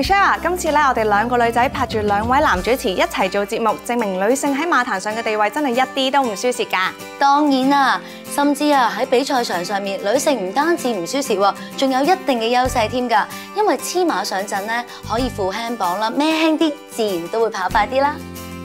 Michelle， 今次咧我哋兩個女仔拍住兩位男主持一齊做節目，證明女性喺馬壇上嘅地位真係一啲都唔輸蝕㗎。當然啦，甚至喺比賽場上面，女性唔單止唔輸蝕喎，仲有一定嘅優勢添㗎。因為黐馬上陣咧，可以負輕磅啦，孭輕啲，自然都會跑快啲啦。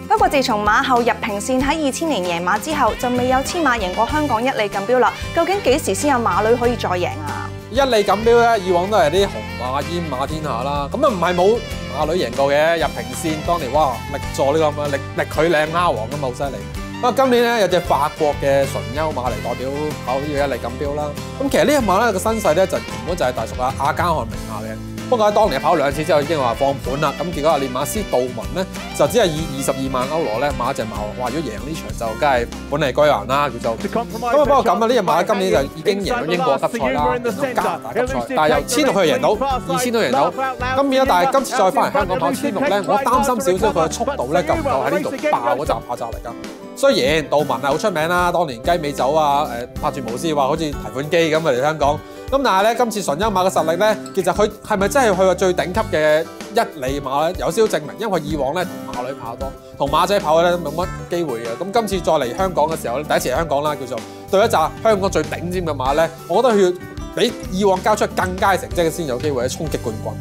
不過自從馬後入平線喺2000年贏馬之後，就未有黐馬贏過香港一哩錦標啦。究竟幾時先有馬女可以再贏啊？一哩錦標咧，以往都係啲紅馬煙馬天下啦，咁啊唔係冇馬女贏過嘅。入平線當年哇力助呢個咁啊力佢靚蝦王咁啊好犀利。不過今年咧有隻法國嘅純優馬嚟代表跑呢個一哩錦標啦。咁其實呢隻馬咧個身世咧就原本就係大叔阿加漢名下嘅。不過喺當年跑2次之後已經話放盤啦，咁結果練馬師杜文咧就只係以22萬歐羅咧買一隻馬，話如果贏呢場就梗係本利歸還啦叫做。咁啊不過咁啊呢隻馬今年就已經贏咗英國級賽啦，加拿大級賽，但係由1600佢又贏到，2000都贏到。咁變咗，但係今次再翻嚟香港跑1600咧，我擔心少少佢嘅速度咧夠唔夠喺呢度爆嗰集跑閘嚟㗎。雖然杜文係好出名啦，當年雞尾酒啊拍住無絲話好似提款機咁嚟香港。咁但係咧，今次純優馬嘅實力咧，其實佢係咪真係去過最頂級嘅一哩馬咧？有少少證明，因為以往咧同馬女跑多，同馬仔跑咧冇乜機會嘅。咁今次再嚟香港嘅時候，第一次嚟香港啦，叫做對一紮香港最頂尖嘅馬咧，我覺得佢要比以往交出更佳成績先有機會喺衝擊冠軍。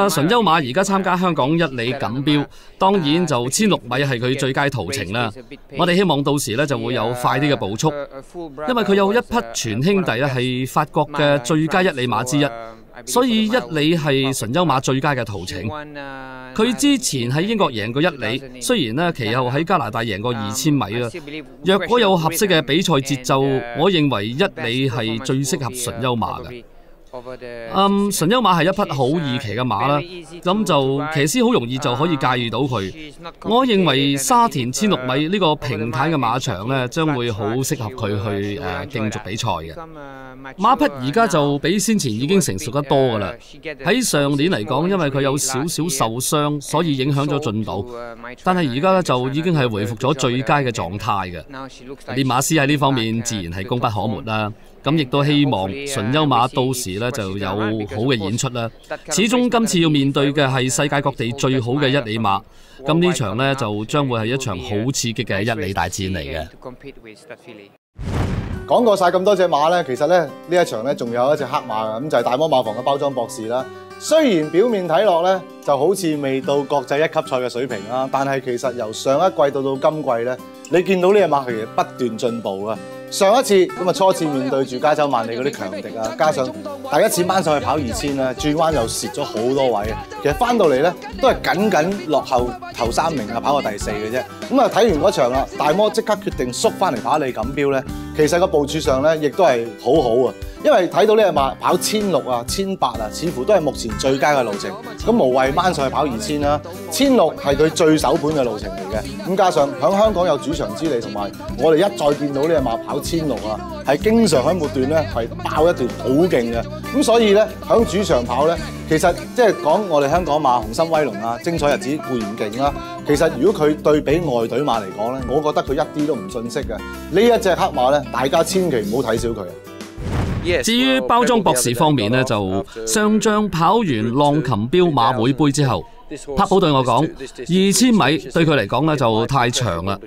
純優馬而家參加香港一哩錦標，當然就1600米係佢最佳途程啦。我哋希望到時咧就會有快啲嘅步速，因為佢有一匹全兄弟咧係法國嘅最佳一哩馬之一，所以一哩係純優馬最佳嘅途程。佢之前喺英國贏過一哩，雖然咧其後喺加拿大贏過2000米啦。若果有合適嘅比賽節奏，我認為一哩係最適合純優馬嘅。純優馬係一匹好易騎嘅馬啦，咁就騎師好容易就可以駕馭到佢。我認為沙田1600米呢個平坦嘅馬場咧，將會好適合佢去競逐比賽嘅。馬匹而家就比先前已經成熟得多㗎啦。喺上年嚟講，因為佢有少少受傷，所以影響咗進度。但係而家咧就已經係回復咗最佳嘅狀態嘅。練馬師喺呢方面自然係功不可沒啦。咁亦都希望純優馬到時咧就有好嘅演出啦。始終今次要面對嘅係世界各地最好嘅一哩馬，咁呢場咧就將會係一場好刺激嘅一哩大戰嚟嘅。講過晒咁多隻馬咧，其實咧呢一場咧仲有一隻黑馬嘅，咁就係大魔馬房嘅包裝博士啦。雖然表面睇落咧就好似未到國際1級賽嘅水平啦，但係其實由上一季到今季咧，你見到呢隻馬其實不斷進步啊！上一次咁啊初次面對住加州萬里嗰啲強敵啊，加上第一次掹上去跑2000啦，轉彎又蝕咗好多位，其實翻到嚟咧都係僅落後頭3名啊，跑過第4嘅啫。咁啊睇完嗰場啦，大魔即刻決定縮翻嚟跑一哩錦標咧，其實個部署上咧亦都係好好啊，因為睇到呢隻馬跑1600啊、1800啊，似乎都係目前最佳嘅路程，咁無謂掹上去跑2000啦，1600係佢最首盤嘅路程嚟嘅，咁加上響香港有主場之利，同埋我哋一再見到呢隻馬跑1600啊，係經常喺末段咧係爆一段好勁嘅，咁所以咧響主場跑咧，其實即係講我哋香港馬雄心威龍啊、精彩日子固然勁啦，其實如果佢對比外隊馬嚟講咧，我覺得佢一啲都唔遜色嘅。呢一隻黑馬咧，大家千祈唔好睇小佢。至於包裝博士方面咧，就上仗跑完浪琴標馬會杯之後，柏寶對我講2000米對佢嚟講咧就太長啦，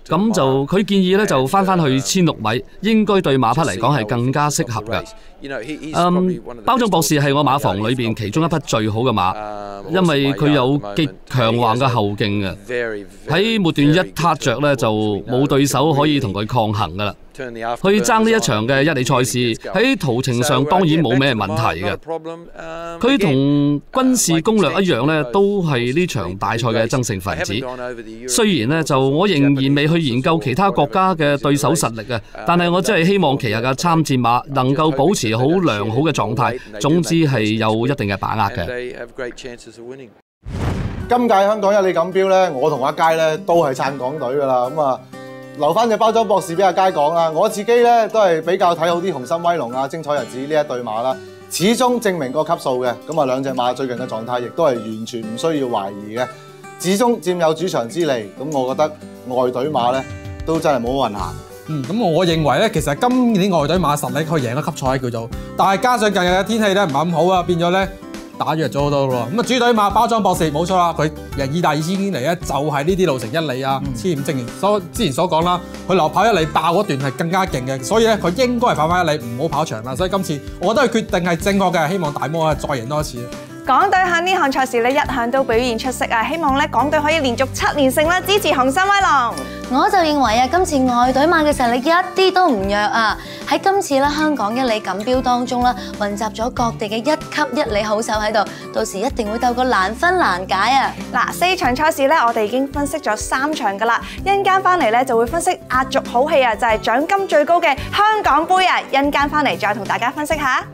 咁就佢建議咧就翻去1600米，應該對馬匹嚟講係更加適合嘅。包裝博士係我馬房裏邊其中一匹最好嘅馬，因為佢有極強橫嘅後勁嘅，喺末段一撻着咧就冇對手可以同佢抗衡噶啦。去爭呢一場嘅一哩賽事喺途程上當然冇咩問題嘅，佢同軍事攻略一樣咧，都係呢場大賽嘅爭勝分子。雖然咧就我仍然未去研究其他國家嘅對手實力啊，但係我真係希望其日嘅參戰馬能夠保持好良好嘅狀態，總之係有一定嘅把握嘅。今屆香港一哩錦標咧，我同阿佳咧都係撐港隊噶啦，咁啊留翻隻包裝博士俾阿佳講啦。我自己咧都係比較睇好啲雄心威龍啊、精彩日子呢一對馬啦，始終證明個級數嘅。咁啊兩隻馬最近嘅狀態亦都係完全唔需要懷疑嘅，始終佔有主場之利。咁我覺得外隊馬咧都真係冇乜運行。咁我認為咧，其實今年外隊馬實力可以贏得級賽叫做，但係加上近日嘅天氣咧唔係咁好啊，變咗咧打弱咗好多咯。咁啊，主隊馬包裝博士冇錯啦，佢由意大利先嚟咧，就係呢啲路程1里啊，1500正如之前所講啦，佢留跑1里爆嗰段係更加勁嘅，所以咧佢應該係跑翻1里，唔好跑長啦。所以今次我覺得佢決定係正確嘅，希望大魔再贏多一次。港隊喺呢項賽事咧一向都表現出色啊！希望咧港隊可以連續7連勝啦，支持紅心威龍。我就認為啊，今次外隊馬嘅實力一啲都唔弱啊！喺今次咧香港1里錦標當中啦，混集咗各地嘅1級1里好手喺度，到時一定會鬥個難分難解啊！嗱，4場賽事咧，我哋已經分析咗3場噶啦，一陣間翻嚟咧就會分析壓軸好戲啊，就係獎金最高嘅香港杯啊！一陣間翻嚟再同大家分析下。